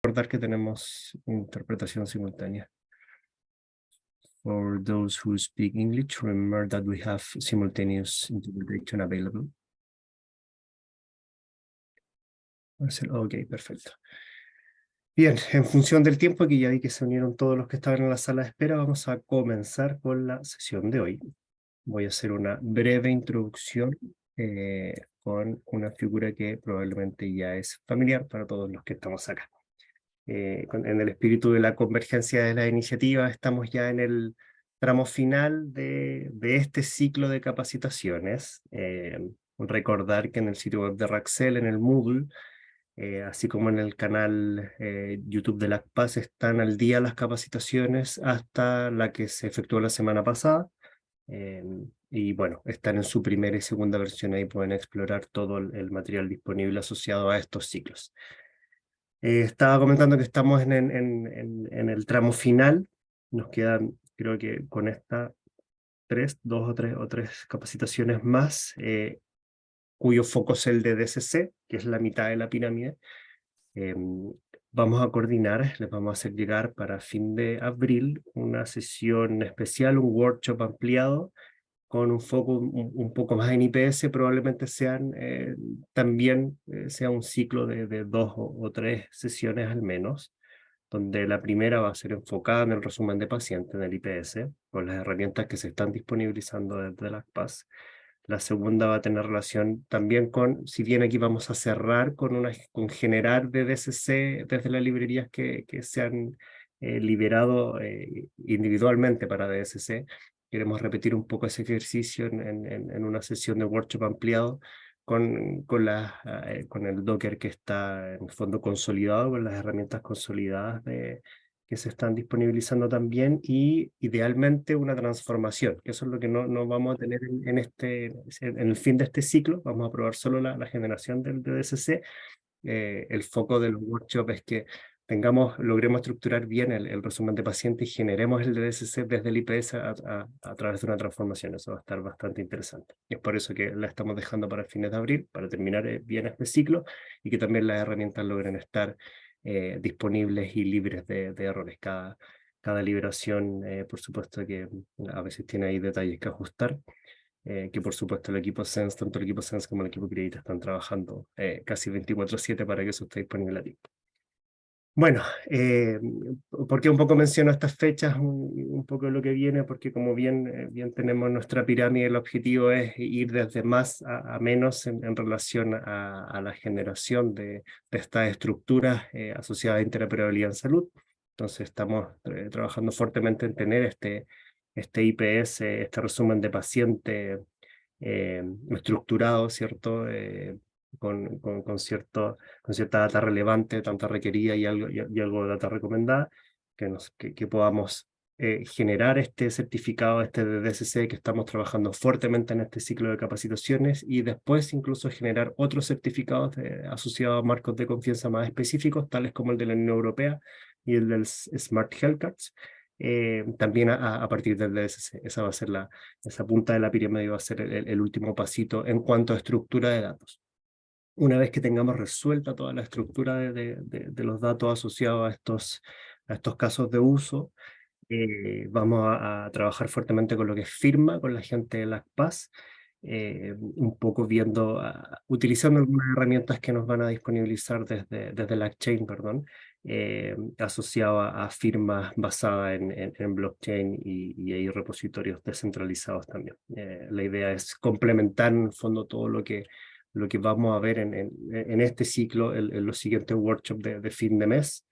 Recordar que tenemos interpretación simultánea. For those who speak English, remember that we have simultaneous interpretation available. Ok, perfecto. Bien, en función del tiempo, que ya vi que se unieron todos los que estaban en la sala de espera, vamos a comenzar con la sesión de hoy. Voy a hacer una breve introducción con una figura que probablemente ya es familiar para todos los que estamos acá. En el espíritu de la convergencia de la iniciativa, estamos ya en el tramo final de este ciclo de capacitaciones. Recordar que en el sitio web de Raxel, en el Moodle, así como en el canal YouTube de la CPAS, están al día las capacitaciones hasta la que se efectuó la semana pasada. Y bueno, están en su primera y segunda versión, ahí pueden explorar todo el material disponible asociado a estos ciclos. Estaba comentando que estamos en el tramo final. Nos quedan, creo que con esta, dos o tres capacitaciones más, cuyo foco es el de DCC, que es la mitad de la pirámide. Vamos a coordinar, les vamos a hacer llegar para fin de abril una sesión especial, un workshop ampliado, con un foco un poco más en IPS, probablemente sean también sea un ciclo de dos o tres sesiones al menos, donde la primera va a ser enfocada en el resumen de paciente en el IPS, con las herramientas que se están disponibilizando desde la CPAS. La segunda va a tener relación también con, si bien aquí vamos a cerrar con generar DDCC desde las librerías que se han liberado individualmente para DDCC. Queremos repetir un poco ese ejercicio en una sesión de workshop ampliado con el Docker que está en el fondo consolidado, con las herramientas consolidadas que se están disponibilizando también, y idealmente una transformación, que eso es lo que no vamos a tener en el fin de este ciclo. Vamos a probar solo la generación del DSC. El foco del workshop es que logremos estructurar bien el resumen de paciente y generemos el DSC desde el IPS a través de una transformación. Eso va a estar bastante interesante. Y es por eso que la estamos dejando para fines de abril, para terminar bien este ciclo, y que también las herramientas logren estar disponibles y libres de errores. Cada liberación, por supuesto que a veces tiene ahí detalles que ajustar, que por supuesto el equipo Sense, tanto el equipo Sense como el equipo Create, están trabajando casi 24/7 para que eso esté disponible a tiempo. Bueno, ¿por qué un poco menciono estas fechas, un poco de lo que viene? Porque como bien tenemos nuestra pirámide, el objetivo es ir desde más a menos en relación a la generación de estas estructuras asociadas a interoperabilidad en salud. Entonces estamos trabajando fuertemente en tener este IPS, este resumen de paciente estructurado, ¿cierto? Con cierta data relevante, tanta requerida y algo de data recomendada, que podamos generar este certificado, este de DCC, que estamos trabajando fuertemente en este ciclo de capacitaciones, y después incluso generar otros certificados asociados a marcos de confianza más específicos, tales como el de la Unión Europea y el del Smart Health Cards, también a partir del DSC. Esa va a ser esa punta de la pirámide, va a ser el último pasito en cuanto a estructura de datos. Una vez que tengamos resuelta toda la estructura de los datos asociados a estos casos de uso, vamos a trabajar fuertemente con lo que es firma, con la gente de la CPAS, un poco utilizando algunas herramientas que nos van a disponibilizar desde la Chain, perdón, asociado a firmas basadas en blockchain y hay repositorios descentralizados también. La idea es complementar en el fondo todo lo que vamos a ver en este ciclo, en los siguientes workshops de fin de mes,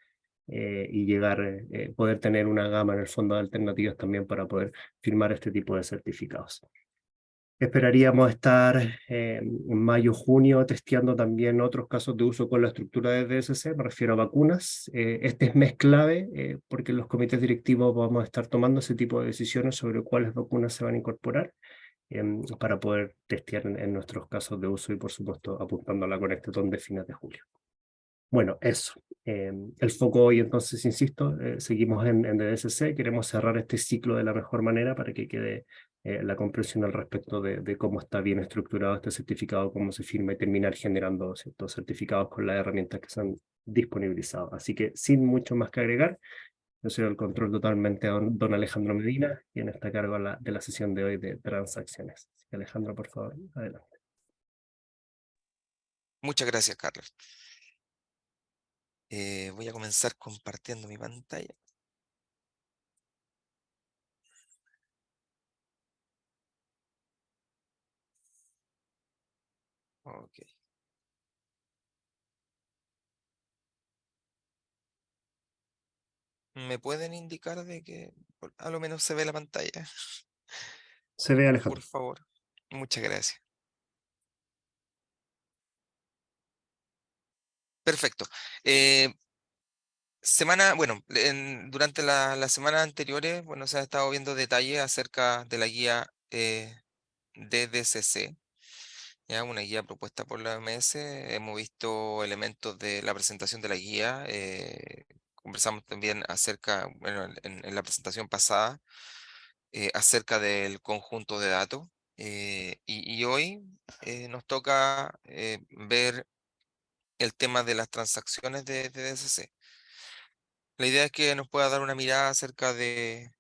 y poder tener una gama en el fondo de alternativas también para poder firmar este tipo de certificados. Esperaríamos estar en mayo, junio, testeando también otros casos de uso con la estructura de DSC, me refiero a vacunas. Este es mes clave porque en los comités directivos vamos a estar tomando ese tipo de decisiones sobre cuáles vacunas se van a incorporar para poder testear en nuestros casos de uso y, por supuesto, apuntando a la Conectetón de fines de julio. Bueno, eso. El foco hoy, entonces, insisto, seguimos en DSC, queremos cerrar este ciclo de la mejor manera para que quede la comprensión al respecto de cómo está bien estructurado este certificado, cómo se firma y terminar generando ciertos certificados con las herramientas que se han disponibilizado. Así que sin mucho más que agregar, yo soy el control totalmente a don Alejandro Medina, quien está a cargo de la sesión de hoy de transacciones. Así que Alejandro, por favor, adelante. Muchas gracias, Carlos. Voy a comenzar compartiendo mi pantalla. Ok. ¿Me pueden indicar de que a lo menos se ve la pantalla? Se ve, Por Alejandro. favor. Muchas gracias. Perfecto. Eh, bueno, durante las semanas anteriores, bueno, se ha estado viendo detalles acerca de la guía DDCC, ya una guía propuesta por la OMS. Hemos visto elementos de la presentación de la guía. Conversamos también acerca, bueno, en la presentación pasada, acerca del conjunto de datos. Y hoy nos toca ver el tema de las transacciones de DDCC. La idea es que nos pueda dar una mirada acerca de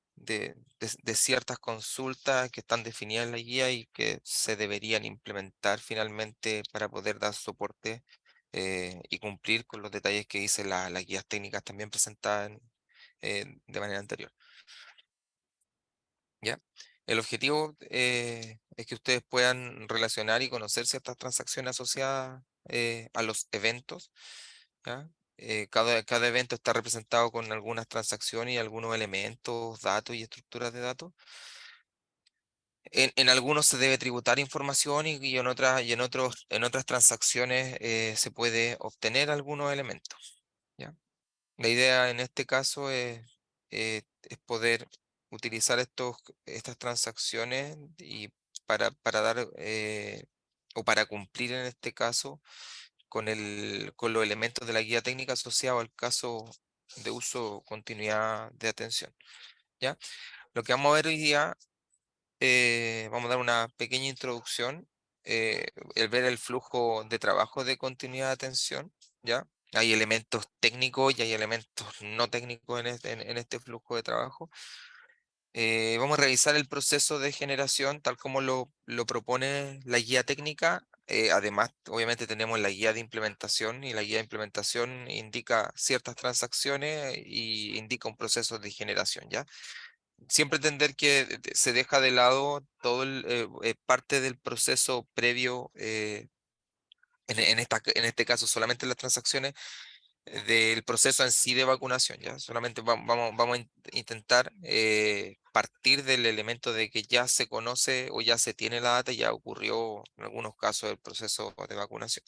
ciertas consultas que están definidas en la guía y que se deberían implementar finalmente para poder dar soporte y cumplir con los detalles que dice las guías técnicas también presentadas de manera anterior. ¿Ya? El objetivo es que ustedes puedan relacionar y conocer ciertas transacciones asociadas a los eventos. ¿Ya? Cada evento está representado con algunas transacciones y algunos elementos, datos y estructuras de datos. En algunos se debe tributar información y en otras transacciones se puede obtener algunos elementos. ¿Ya? La idea en este caso es poder utilizar estas transacciones y para dar o para cumplir en este caso con los elementos de la guía técnica asociado al caso de uso continuidad de atención. ¿Ya? Lo que vamos a ver hoy día, vamos a dar una pequeña introducción, el ver el flujo de trabajo de continuidad de atención. ¿Ya? Hay elementos técnicos y hay elementos no técnicos en este flujo de trabajo. Vamos a revisar el proceso de generación tal como lo propone la guía técnica. Además, obviamente tenemos la guía de implementación y la guía de implementación indica ciertas transacciones y indica un proceso de generación, ¿ya? Siempre entender que se deja de lado todo parte del proceso previo, en este caso solamente las transacciones del proceso en sí de vacunación, ¿ya? Solamente vamos a intentar partir del elemento de que ya se conoce o ya se tiene la data, ya ocurrió en algunos casos el proceso de vacunación.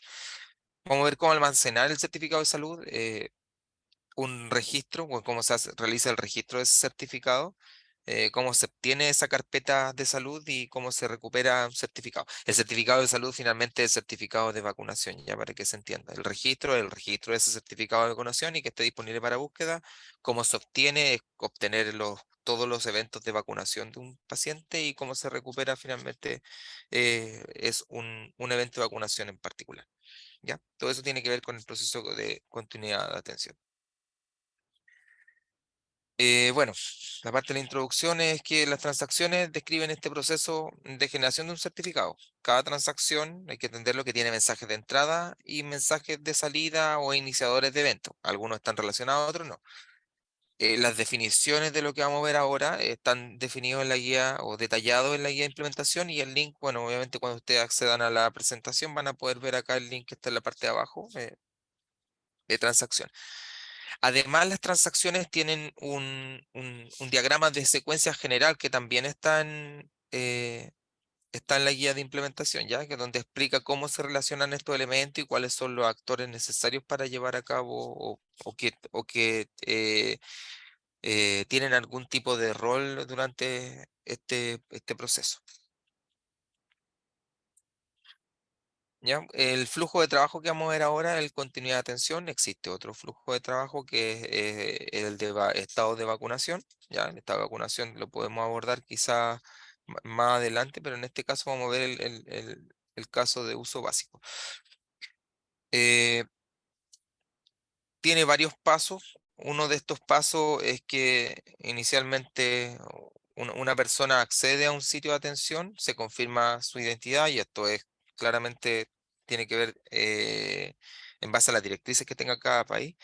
Vamos a ver cómo almacenar el certificado de salud, un registro, o cómo realiza el registro de ese certificado, cómo se obtiene esa carpeta de salud y cómo se recupera un certificado. El certificado de salud finalmente es el certificado de vacunación, ya para que se entienda. El registro de ese certificado de vacunación y que esté disponible para búsqueda. Cómo se obtiene es obtener todos los eventos de vacunación de un paciente y cómo se recupera finalmente es un evento de vacunación en particular. ¿Ya? Todo eso tiene que ver con el proceso de continuidad de atención. Bueno, la parte de la introducción es que las transacciones describen este proceso de generación de un certificado. Cada transacción hay que entenderlo que tiene mensajes de entrada y mensajes de salida o iniciadores de evento. Algunos están relacionados, otros no. Las definiciones de lo que vamos a ver ahora están definidos en la guía o detallados en la guía de implementación y el link, bueno, obviamente cuando ustedes accedan a la presentación van a poder ver acá el link que está en la parte de abajo de transacción. Además, las transacciones tienen un diagrama de secuencia general que también está en la guía de implementación, ¿ya? Que donde explica cómo se relacionan estos elementos y cuáles son los actores necesarios para llevar a cabo o que tienen algún tipo de rol durante este proceso. ¿Ya? El flujo de trabajo que vamos a ver ahora, el continuidad de atención, existe otro flujo de trabajo que es el de estado de vacunación. ¿Ya? El estado de vacunación lo podemos abordar quizás más adelante, pero en este caso vamos a ver el caso de uso básico. Tiene varios pasos. Uno de estos pasos es que inicialmente una persona accede a un sitio de atención, se confirma su identidad y esto es claramente tiene que ver en base a las directrices que tenga cada país.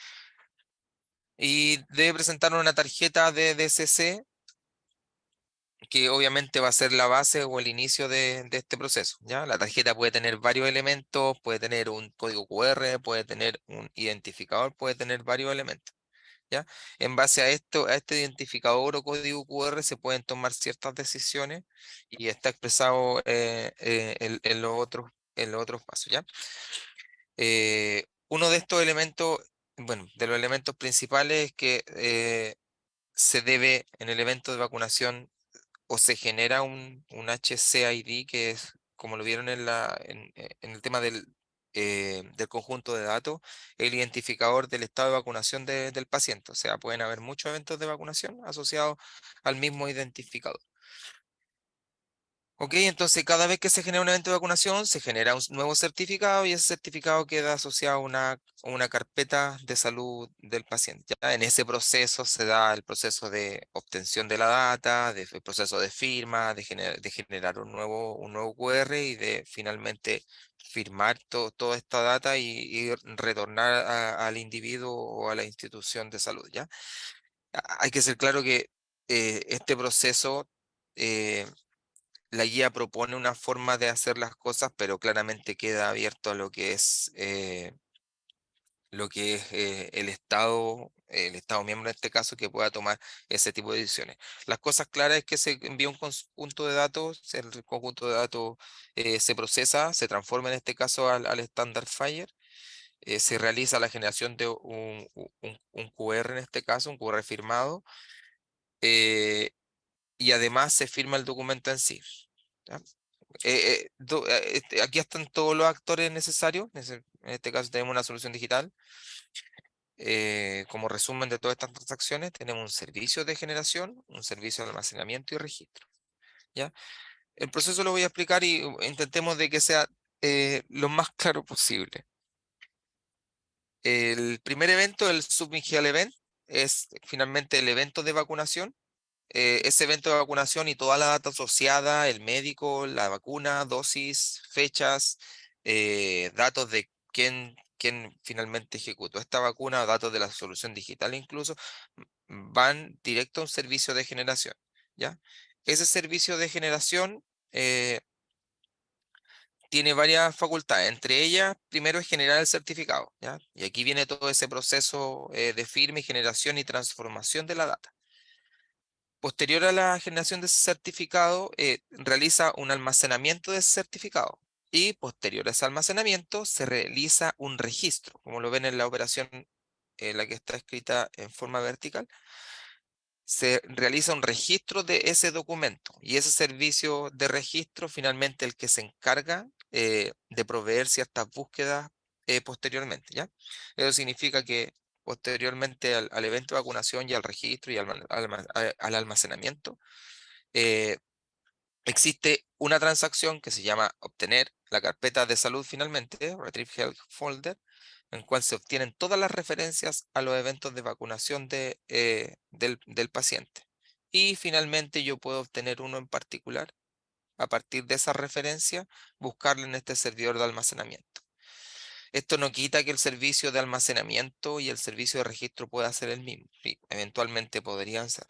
Y debe presentar una tarjeta de DCC que obviamente va a ser la base o el inicio de este proceso, ¿ya? La tarjeta puede tener varios elementos, puede tener un código QR, puede tener un identificador, puede tener varios elementos, ¿ya? En base a esto, a este identificador o código QR se pueden tomar ciertas decisiones y está expresado en los otros pasos, ¿ya? Uno de estos elementos, bueno, de los elementos principales es que se debe en el evento de vacunación o se genera un HCID, que es, como lo vieron en el tema del conjunto de datos, el identificador del estado de vacunación del paciente. O sea, pueden haber muchos eventos de vacunación asociados al mismo identificador. Ok, entonces cada vez que se genera un evento de vacunación, se genera un nuevo certificado y ese certificado queda asociado a una carpeta de salud del paciente. ¿Ya? En ese proceso se da el proceso de obtención de la data, el proceso de firma, de generar un nuevo QR y de finalmente firmar toda esta data y retornar al individuo o a la institución de salud. ¿Ya? Hay que ser claro que este proceso... eh, la guía propone una forma de hacer las cosas, pero claramente queda abierto a lo que es el Estado miembro en este caso, que pueda tomar ese tipo de decisiones. Las cosas claras es que se envía un conjunto de datos, el conjunto de datos se procesa, se transforma en este caso al estándar FHIR, se realiza la generación de un QR en este caso, un QR firmado, eh, y además se firma el documento en sí. ¿Ya? Aquí están todos los actores necesarios. En este caso tenemos una solución digital. Como resumen de todas estas transacciones, tenemos un servicio de generación, un servicio de almacenamiento y registro. ¿Ya? El proceso lo voy a explicar y intentemos de que sea lo más claro posible. El primer evento, el Subminghial Event, es finalmente el evento de vacunación. Ese evento de vacunación y toda la data asociada, el médico, la vacuna, dosis, fechas, datos de quién finalmente ejecutó esta vacuna, datos de la solución digital incluso, van directo a un servicio de generación, ¿ya? Ese servicio de generación tiene varias facultades, entre ellas, primero es generar el certificado, ¿ya? Y aquí viene todo ese proceso de firma y generación y transformación de la data. Posterior a la generación de ese certificado, realiza un almacenamiento de ese certificado y posterior a ese almacenamiento se realiza un registro, como lo ven en la operación, la que está escrita en forma vertical. Se realiza un registro de ese documento y ese servicio de registro finalmente el que se encarga de proveer ciertas búsquedas posteriormente, ¿ya? Eso significa que posteriormente al evento de vacunación y al registro y al almacenamiento, eh, existe una transacción que se llama obtener la carpeta de salud finalmente, Retrieve Health Folder, en cual se obtienen todas las referencias a los eventos de vacunación del paciente. Y finalmente yo puedo obtener uno en particular, a partir de esa referencia, buscarlo en este servidor de almacenamiento. Esto no quita que el servicio de almacenamiento y el servicio de registro pueda ser el mismo. Sí, eventualmente podrían ser.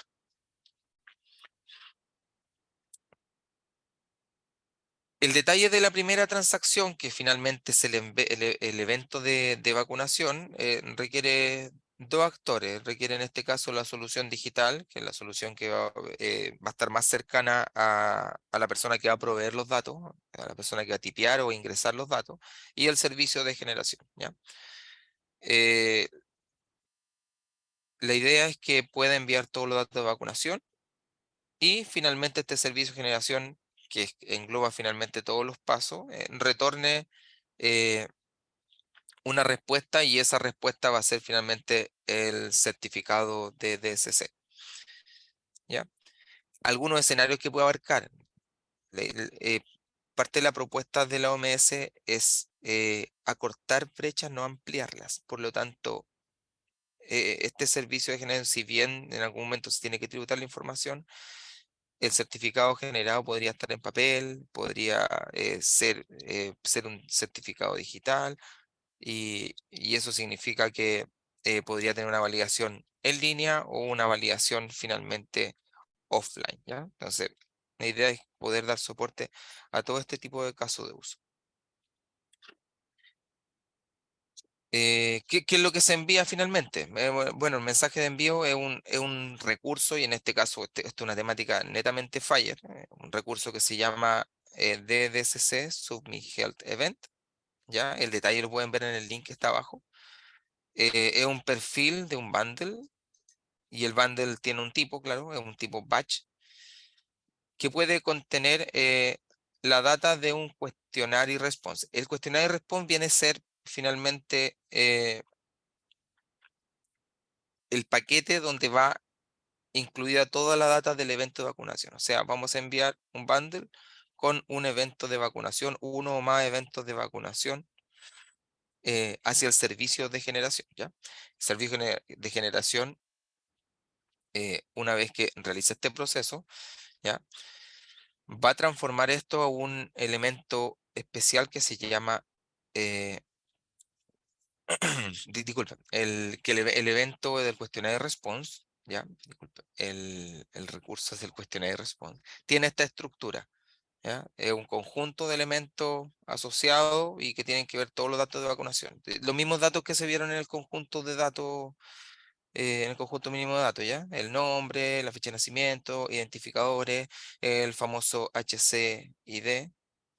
El detalle de la primera transacción, que finalmente es el evento de vacunación, requiere dos actores. Requiere en este caso la solución digital, que es la solución que va a estar más cercana a la persona que va a proveer los datos, a la persona que va a tipear o ingresar los datos, y el servicio de generación. ¿Ya? Eh, la idea es que pueda enviar todos los datos de vacunación y finalmente este servicio de generación, que engloba finalmente todos los pasos, retorne eh, una respuesta y esa respuesta va a ser finalmente el certificado de DSC. ¿Ya? Algunos escenarios que puede abarcar. parte de la propuesta de la OMS es acortar brechas, no ampliarlas. Por lo tanto, este servicio de generación, si bien en algún momento se tiene que tributar la información, el certificado generado podría estar en papel, podría ser un certificado digital, y eso significa que podría tener una validación en línea o una validación finalmente offline, ¿ya? Entonces, la idea es poder dar soporte a todo este tipo de casos de uso. ¿Qué es lo que se envía finalmente? Bueno, el mensaje de envío es un recurso, y en este caso esto es una temática netamente Fire, un recurso que se llama DDCC Submit Health Event, ¿ya? El detalle lo pueden ver en el link que está abajo. Es un perfil de un bundle, y el bundle tiene un tipo, claro, es un tipo batch, que puede contener la data de un cuestionario y response. El cuestionario y response viene a ser finalmente el paquete donde va incluida toda la data del evento de vacunación. O sea, vamos a enviar un bundle con un evento de vacunación, uno o más eventos de vacunación hacia el servicio de generación, ¿ya? El servicio de generación, una vez que realiza este proceso, ¿ya? Va a transformar esto a un elemento especial que se llama, eh, disculpa, el evento del cuestionario response, ¿ya? Disculpa, el recurso es el cuestionario response, tiene esta estructura, ¿ya? Es un conjunto de elementos asociados y que tienen que ver todos los datos de vacunación. Los mismos datos que se vieron en el conjunto de datos, en el conjunto mínimo de datos, ¿ya? El nombre, la fecha de nacimiento, identificadores, el famoso HCID,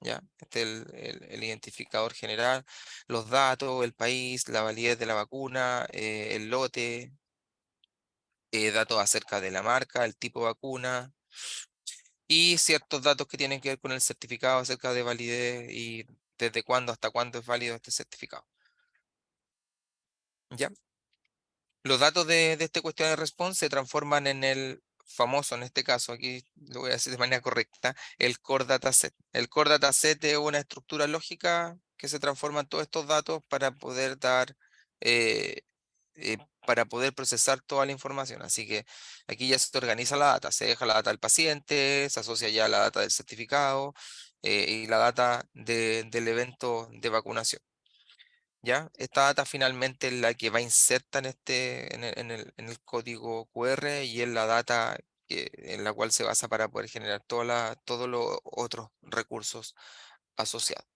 ¿ya? Este es el identificador general, los datos, el país, la validez de la vacuna, el lote, datos acerca de la marca, el tipo de vacuna y ciertos datos que tienen que ver con el certificado acerca de validez y desde cuándo hasta cuándo es válido este certificado, ¿ya? Los datos de este cuestionario de response se transforman en el famoso, en este caso, aquí lo voy a decir de manera correcta, el core dataset. El core dataset es una estructura lógica que se transforma en todos estos datos para poder dar, eh, para poder procesar toda la información. Así que aquí ya se organiza la data, se deja la data del paciente, se asocia ya la data del certificado y la data del evento de vacunación. ¿Ya? Esta data finalmente es la que va inserta en el código QR, y es la data en la cual se basa para poder generar todos los otros recursos asociados.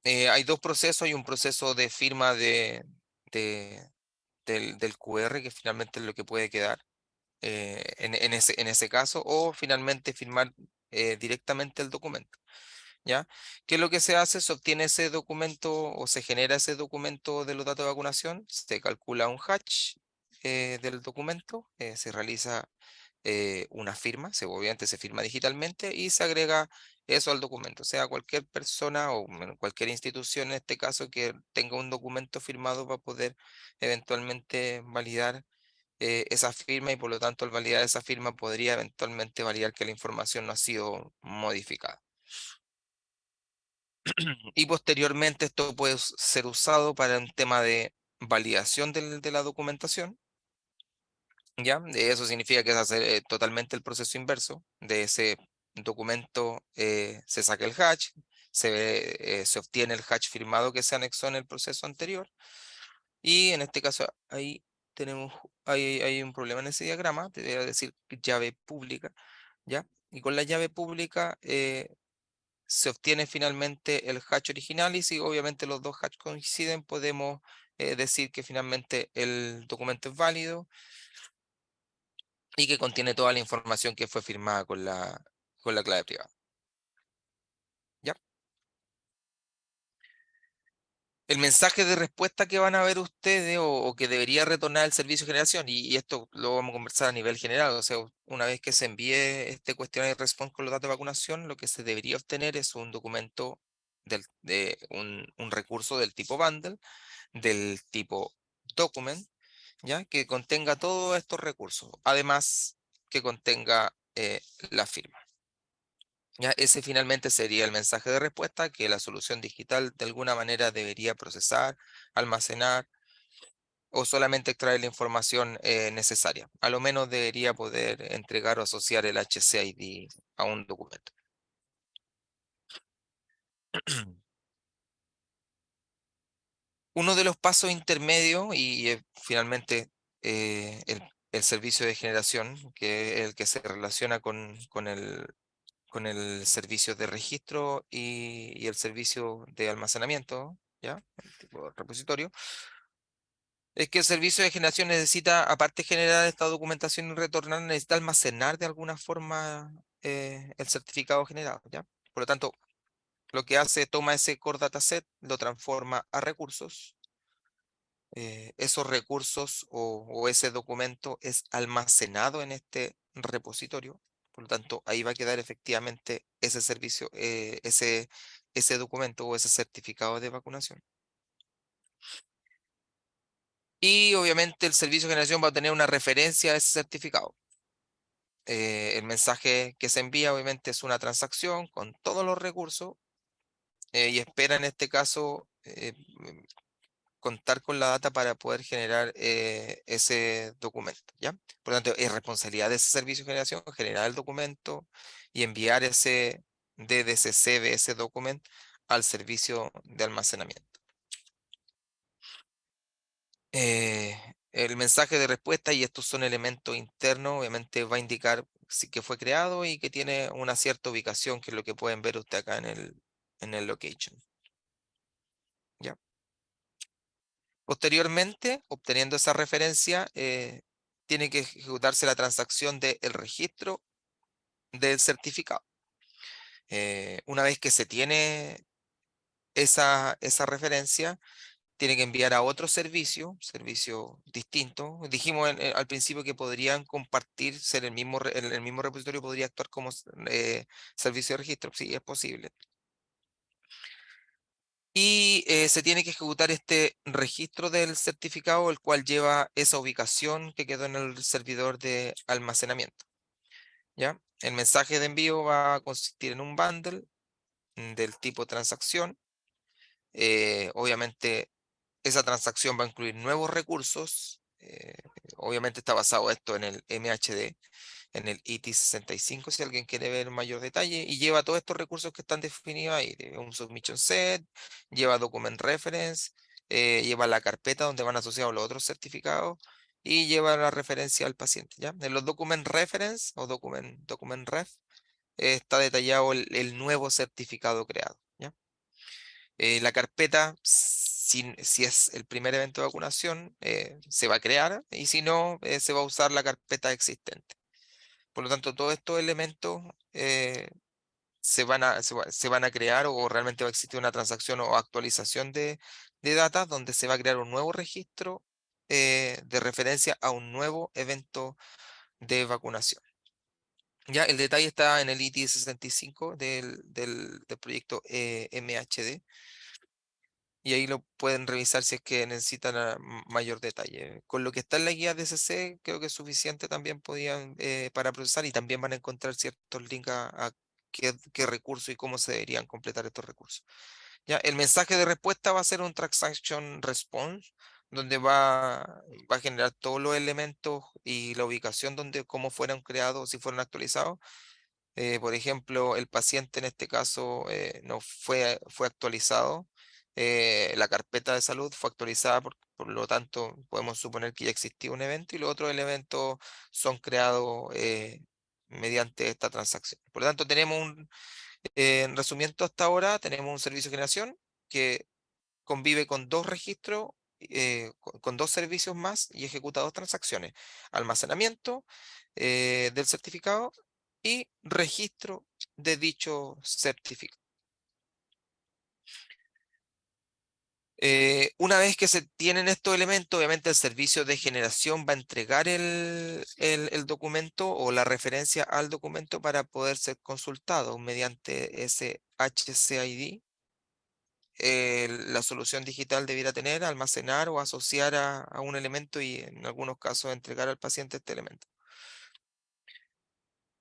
Hay dos procesos, hay un proceso de firma de- del QR, que finalmente es lo que puede quedar en ese caso, o finalmente firmar directamente el documento. ¿Ya? ¿Qué es lo que se hace? Se obtiene ese documento o se genera ese documento de los datos de vacunación, se calcula un hash del documento, se realiza una firma, obviamente se firma digitalmente y se agrega eso al documento. O sea, cualquier persona o bueno, cualquier institución en este caso que tenga un documento firmado va a poder eventualmente validar esa firma, y por lo tanto al validar esa firma podría eventualmente validar que la información no ha sido modificada. Y posteriormente esto puede ser usado para un tema de validación de la documentación, ¿ya? Eso significa que se hace totalmente el proceso inverso. De ese documento se saca el hash, se obtiene el hash firmado que se anexó en el proceso anterior, y en este caso ahí hay un problema en ese diagrama, te voy a decir llave pública, ¿ya? Y con la llave pública se obtiene finalmente el hash original, y si obviamente los dos hash coinciden, podemos decir que finalmente el documento es válido y que contiene toda la información que fue firmada con la clave privada. ¿Ya? El mensaje de respuesta que van a ver ustedes o que debería retornar el servicio de generación, y esto lo vamos a conversar a nivel general, o sea, una vez que se envíe este cuestionario de response con los datos de vacunación, lo que se debería obtener es un documento, un recurso del tipo bundle, del tipo document, ¿ya? Que contenga todos estos recursos. Además, que contenga la firma. Ya, ese finalmente sería el mensaje de respuesta que la solución digital de alguna manera debería procesar, almacenar o solamente extraer la información necesaria. A lo menos debería poder entregar o asociar el HCID a un documento. Uno de los pasos intermedios y finalmente el servicio de generación, que es el que se relaciona con el servicio de registro y el servicio de almacenamiento, ¿ya? El tipo de repositorio, es que el servicio de generación necesita, aparte de generar esta documentación y retornar, necesita almacenar de alguna forma el certificado generado, ¿ya? Por lo tanto, lo que hace, toma ese core dataset, lo transforma a recursos. Esos recursos o ese documento es almacenado en este repositorio. Por lo tanto, ahí va a quedar efectivamente ese servicio, ese documento o ese certificado de vacunación. Y obviamente el servicio de generación va a tener una referencia a ese certificado. El mensaje que se envía obviamente es una transacción con todos los recursos y espera en este caso contar con la data para poder generar ese documento, ¿ya? Por lo tanto, es responsabilidad de ese servicio de generación generar el documento y enviar ese DDCC de ese documento al servicio de almacenamiento. El mensaje de respuesta, y estos son elementos internos, obviamente va a indicar que fue creado y que tiene una cierta ubicación, que es lo que pueden ver usted acá en el location. ¿Ya? Posteriormente, obteniendo esa referencia, tiene que ejecutarse la transacción del registro del certificado. Una vez que se tiene esa referencia, tiene que enviar a otro servicio distinto. Dijimos al principio que podrían compartir, ser el mismo repositorio podría actuar como servicio de registro. Sí, es posible. Y se tiene que ejecutar este registro del certificado, el cual lleva esa ubicación que quedó en el servidor de almacenamiento. ¿Ya? El mensaje de envío va a consistir en un bundle del tipo transacción. Obviamente esa transacción va a incluir nuevos recursos. Obviamente está basado esto en el MHD, en el IT65, si alguien quiere ver mayor detalle, y lleva todos estos recursos que están definidos ahí. Un submission set, lleva document reference, lleva la carpeta donde van asociados los otros certificados y lleva la referencia al paciente. ¿Ya? En los document reference o document ref está detallado el nuevo certificado creado. ¿Ya? La carpeta, si es el primer evento de vacunación, se va a crear y si no, se va a usar la carpeta existente. Por lo tanto, todos estos elementos se van a crear o realmente va a existir una transacción o actualización de datos donde se va a crear un nuevo registro de referencia a un nuevo evento de vacunación. Ya, el detalle está en el IT 65 del proyecto MHD. Y ahí lo pueden revisar si es que necesitan mayor detalle. Con lo que está en la guía DCC, creo que es suficiente también podían para procesar y también van a encontrar ciertos links a qué recursos y cómo se deberían completar estos recursos. Ya, el mensaje de respuesta va a ser un transaction response, donde va a generar todos los elementos y la ubicación donde cómo fueron creados o si fueron actualizados. Por ejemplo, el paciente en este caso no fue actualizado. La carpeta de salud fue actualizada, por lo tanto podemos suponer que ya existía un evento y los otros elementos son creados mediante esta transacción. Por lo tanto, en resumiendo hasta ahora, tenemos un servicio de generación que convive con dos registros, con dos servicios más y ejecuta dos transacciones: almacenamiento del certificado y registro de dicho certificado. Una vez que se tienen estos elementos, obviamente el servicio de generación va a entregar el documento o la referencia al documento para poder ser consultado mediante ese HCID. La solución digital debiera tener, almacenar o asociar a un elemento y en algunos casos entregar al paciente este elemento.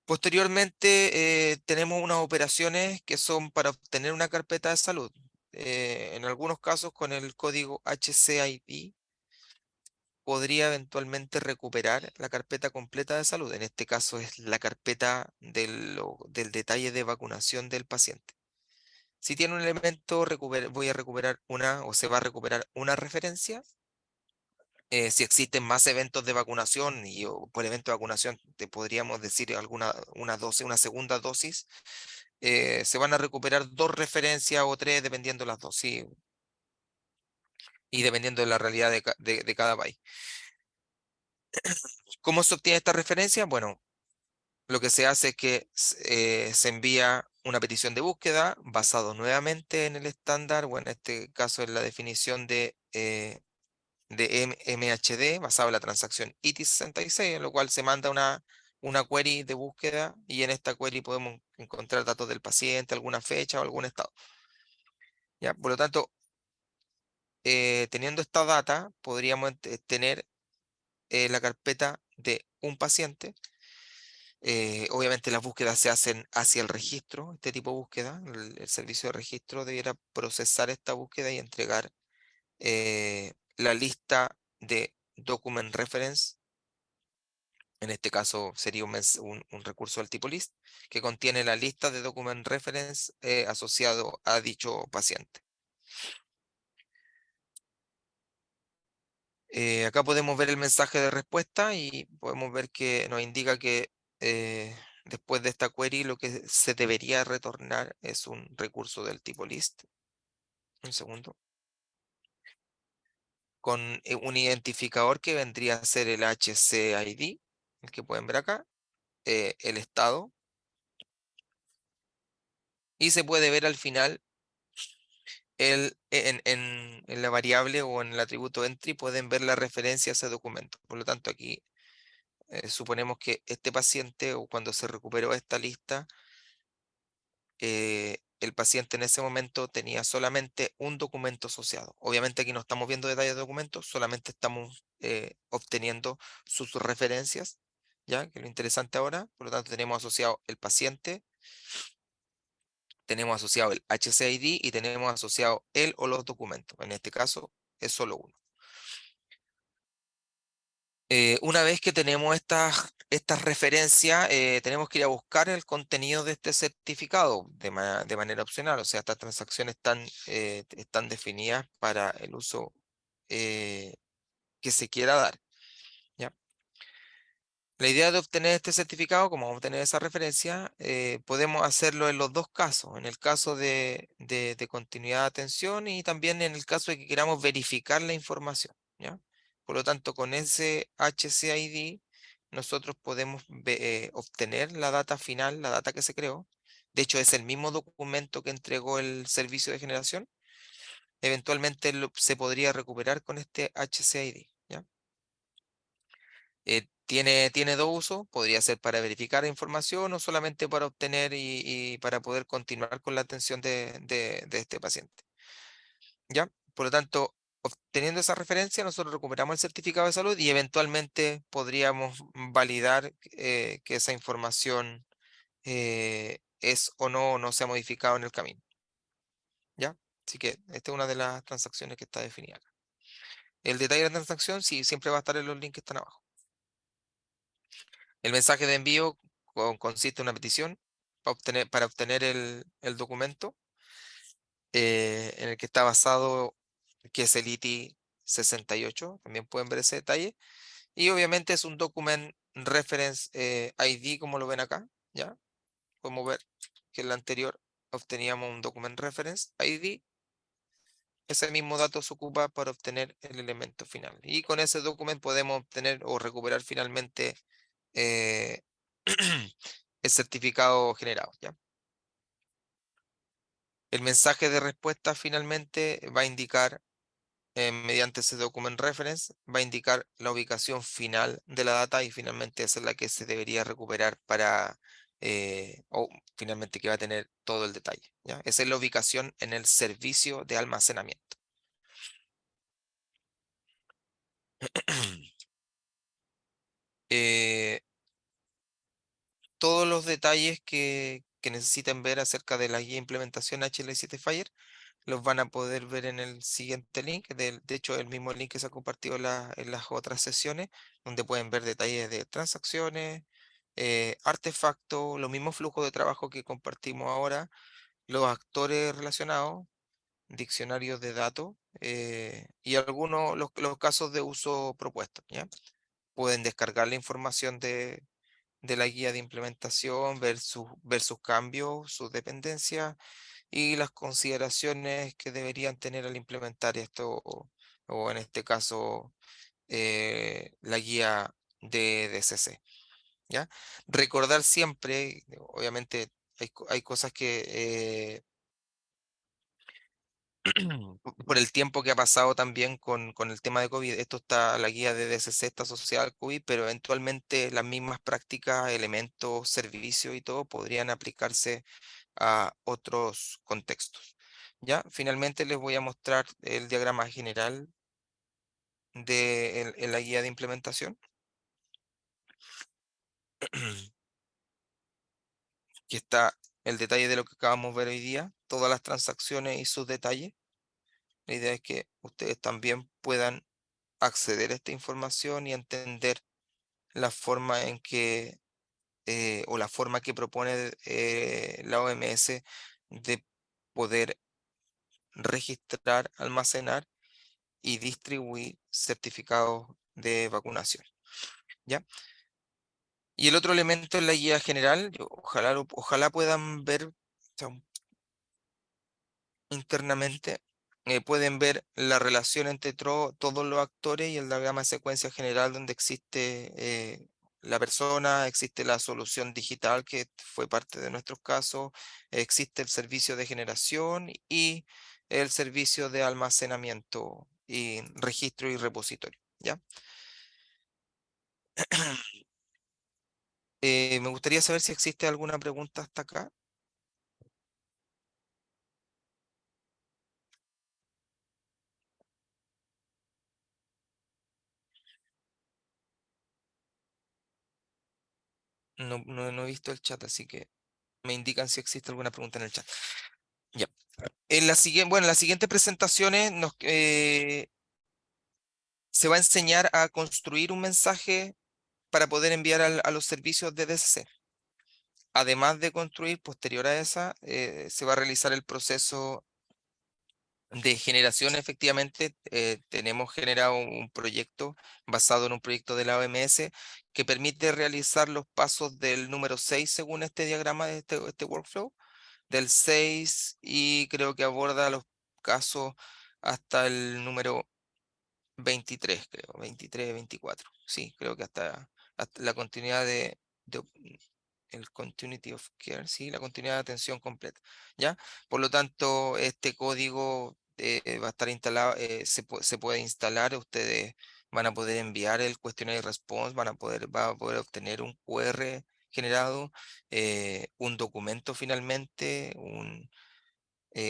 Posteriormente, tenemos unas operaciones que son para obtener una carpeta de salud. En algunos casos, con el código HCID, podría eventualmente recuperar la carpeta completa de salud. En este caso es la carpeta del detalle de vacunación del paciente. Si tiene un elemento, voy a recuperar una o se va a recuperar una referencia. Si existen más eventos de vacunación y por evento de vacunación te podríamos decir una dosis, una segunda dosis, se van a recuperar dos referencias o tres dependiendo de las dosis y dependiendo de la realidad de cada país. ¿Cómo se obtiene esta referencia? Bueno, lo que se hace es que se envía una petición de búsqueda basado nuevamente en el estándar, o en este caso en la definición de MHD, basado en la transacción IT66, en lo cual se manda una query de búsqueda y en esta query podemos encontrar datos del paciente, alguna fecha o algún estado. ¿Ya? Por lo tanto, teniendo esta data, podríamos tener la carpeta de un paciente. Obviamente las búsquedas se hacen hacia el registro, este tipo de búsqueda. El servicio de registro debiera procesar esta búsqueda y entregar la lista de document reference. En este caso sería un recurso del tipo list que contiene la lista de document reference asociado a dicho paciente. Acá podemos ver el mensaje de respuesta y podemos ver que nos indica que después de esta query lo que se debería retornar es un recurso del tipo list. Un segundo. Con un identificador que vendría a ser el HCID, el que pueden ver acá, el estado. Y se puede ver al final en la variable o en el atributo entry pueden ver la referencia a ese documento. Por lo tanto, aquí suponemos que este paciente o cuando se recuperó esta lista, el paciente en ese momento tenía solamente un documento asociado. Obviamente aquí no estamos viendo detalles de documentos, solamente estamos obteniendo sus referencias, ¿ya? Que es lo interesante ahora. Por lo tanto, tenemos asociado el paciente, tenemos asociado el HCID y tenemos asociado el o los documentos. En este caso es solo uno. Una vez que tenemos estas referencias, tenemos que ir a buscar el contenido de este certificado de manera opcional. O sea, estas transacciones están definidas para el uso eh, que se quiera dar. ¿Ya? La idea de obtener este certificado, como vamos a obtener esa referencia, podemos hacerlo en los dos casos, en el caso de continuidad de atención y también en el caso de que queramos verificar la información, ¿ya? Por lo tanto, con ese HCID nosotros podemos obtener la data final, la data que se creó. De hecho, es el mismo documento que entregó el servicio de generación. Eventualmente se podría recuperar con este HCID, ¿ya? Tiene dos usos, podría ser para verificar información o solamente para obtener y para poder continuar con la atención de este paciente. ¿Ya? Por lo tanto, obteniendo esa referencia, nosotros recuperamos el certificado de salud y eventualmente podríamos validar que esa información es o no se ha modificado en el camino. ¿Ya? Así que esta es una de las transacciones que está definida acá. El detalle de la transacción sí, siempre va a estar en los links que están abajo. El mensaje de envío consiste en una petición para obtener el documento en el que está basado, que es el IT 68. También pueden ver ese detalle. Y obviamente es un document reference ID, como lo ven acá. ¿Ya? Podemos ver que en la anterior obteníamos un document reference ID. Ese mismo dato se ocupa para obtener el elemento final. Y con ese documento podemos obtener o recuperar finalmente eh, el certificado generado, ¿ya? El mensaje de respuesta finalmente va a indicar, mediante ese document reference, va a indicar la ubicación final de la data y finalmente esa es la que se debería recuperar o finalmente que va a tener todo el detalle, ¿ya? Esa es la ubicación en el servicio de almacenamiento. Eh, todos los detalles que necesiten ver acerca de la guía de implementación HL7 Fire, los van a poder ver en el siguiente link. De hecho, el mismo link que se ha compartido en las otras sesiones, donde pueden ver detalles de transacciones, artefactos, los mismos flujos de trabajo que compartimos ahora, los actores relacionados, diccionarios de datos y algunos los casos de uso propuestos, ¿ya? Pueden descargar la información de la guía de implementación, ver sus cambios, sus dependencias y las consideraciones que deberían tener al implementar esto, o en este caso, la guía de DCC, ¿ya? Recordar siempre, obviamente, hay cosas que por el tiempo que ha pasado también con el tema de COVID, la guía de DCC está asociada al COVID, pero eventualmente las mismas prácticas, elementos, servicios y todo podrían aplicarse a otros contextos. Ya, finalmente les voy a mostrar el diagrama general en la guía de implementación. Aquí está el detalle de lo que acabamos de ver hoy día, todas las transacciones y sus detalles. La idea es que ustedes también puedan acceder a esta información y entender la forma en que, o la forma que propone la OMS de poder registrar, almacenar y distribuir certificados de vacunación, ¿ya? Y el otro elemento es la guía general. Ojalá puedan ver, o sea, internamente, pueden ver la relación entre todos los actores y el diagrama de secuencia general donde existe la persona, existe la solución digital que fue parte de nuestros casos, existe el servicio de generación y el servicio de almacenamiento y registro y repositorio, ¿ya? Me gustaría saber si existe alguna pregunta hasta acá. No he visto el chat, así que me indican si existe alguna pregunta en el chat. Ya. En las siguientes presentaciones se va a enseñar a construir un mensaje para poder enviar a los servicios de DCC. Además de construir, posterior a esa, se va a realizar el proceso de generación. Efectivamente, tenemos generado un proyecto basado en un proyecto de la OMS que permite realizar los pasos del número 6 según este diagrama de este workflow, del 6, y creo que aborda los casos hasta el número 23, creo, 23, 24. Sí, creo que hasta la continuidad el continuity of care, sí, la continuidad de atención completa, ¿ya? Por lo tanto, este código va a estar instalado, se puede instalar, ustedes van a poder enviar el questionnaire response, va a poder obtener un QR generado, un documento finalmente,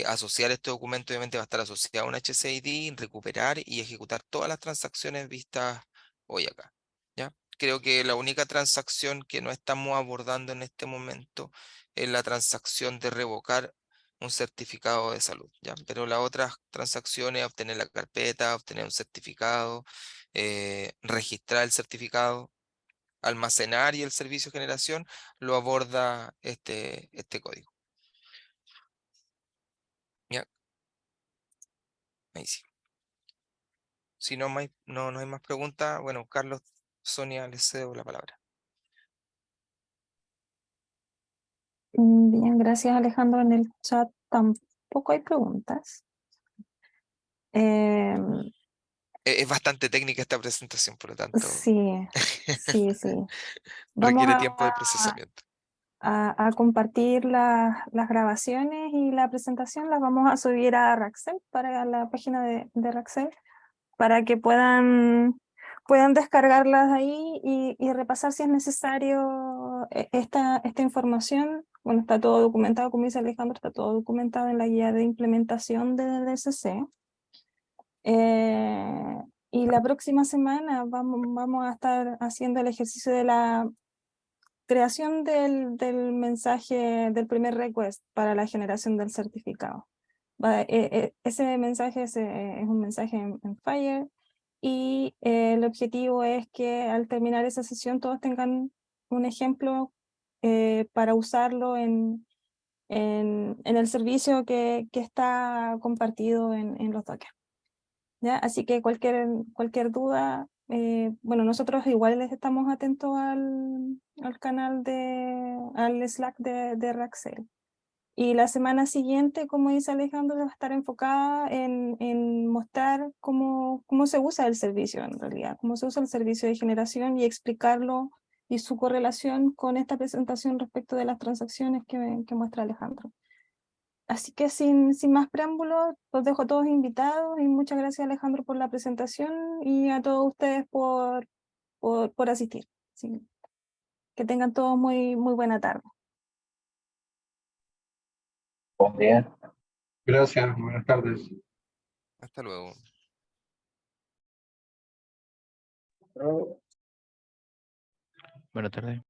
asociar este documento obviamente va a estar asociado a un HCID, recuperar y ejecutar todas las transacciones vistas hoy acá, ¿ya? Creo que la única transacción que no estamos abordando en este momento es la transacción de revocar un certificado de salud, ¿ya? Pero las otras transacciones, obtener la carpeta, obtener un certificado, registrar el certificado, almacenar y el servicio de generación, lo aborda este código, ¿ya? Ahí sí. Si no hay más preguntas, bueno, Carlos, Sonia, les cedo la palabra. Bien, gracias Alejandro. En el chat tampoco hay preguntas. Es bastante técnica esta presentación, por lo tanto, Sí, sí, sí. Vamos requiere tiempo de procesamiento. a compartir las grabaciones y la presentación las vamos a subir a Raxel, para la página de Raxel, para que puedan descargarlas ahí y repasar si es necesario esta información. Bueno, está todo documentado, como dice Alejandro, está todo documentado en la guía de implementación de DCC. Y la próxima semana vamos a estar haciendo el ejercicio creación del mensaje, del primer request para la generación del certificado. Ese mensaje es un mensaje en Fire, y el objetivo es que al terminar esa sesión todos tengan un ejemplo para usarlo en el servicio que está compartido en los Docker. ¿Ya? Así que cualquier duda, bueno, nosotros igual les estamos atentos al canal al Slack de Raxel. Y la semana siguiente, como dice Alejandro, va a estar enfocada en mostrar cómo se usa el servicio en realidad, cómo se usa el servicio de generación y explicarlo y su correlación con esta presentación respecto de las transacciones que muestra Alejandro. Así que sin más preámbulos, los dejo todos invitados y muchas gracias Alejandro por la presentación y a todos ustedes por asistir. Sí. Que tengan todos muy buena tarde. Buen día. Gracias, buenas tardes. Hasta luego. Buenas tardes.